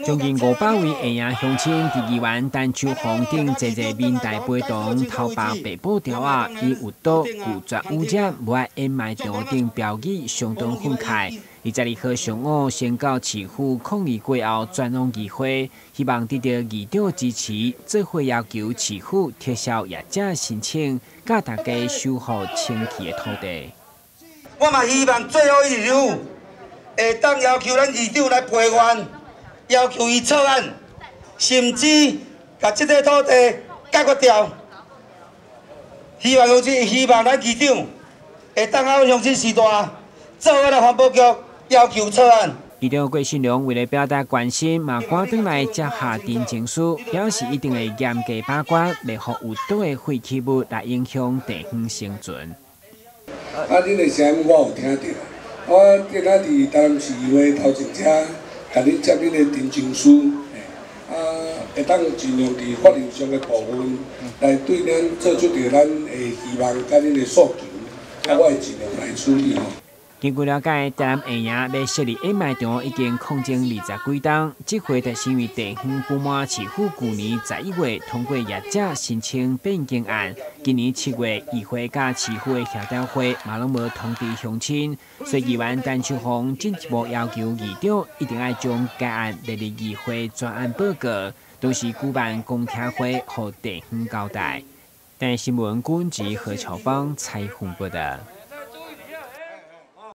将近500位会员乡亲伫议员陈秋红顶坐坐面台陪同，头发白布条啊，以有毒拒绝污染，无爱掩埋场顶标语相当愤慨。22号上午先到市府抗议过后，转往议会，希望得到议长支持，做伙要求市府撤销业者申请，甲大家守护清气的土地。我嘛希望最后一日会当要求咱议长来陪阮。 要求伊撤案，甚至把这个土地解决掉。希望咱议长会当好乡亲时代，做我的环保局要求撤案。议长郭信良为了表达关心，嘛赶转来接下陈情书，表示一定会严格把关，袂互有毒的废弃物来影响地方生存。恁的声音我有听到，我今仔伫台南市议会头一只。 甲恁接恁的陈情书，会当尽量伫法律上的部分来对咱做出着咱的希望甲恁的诉求，我会尽量来处理吼。根据了解，台南会员要设立掩埋场已经空前20几冬，这回就因为地方不满市府去年11月通过业者申请变更案，今年7月议会甲市府的协调会嘛拢无通知乡亲，所以议员陈秋红进一步要求议长一定要将该案列入议会专案报告，同时举办公听会，予地方交代。但新闻军及何朝芳采访报道。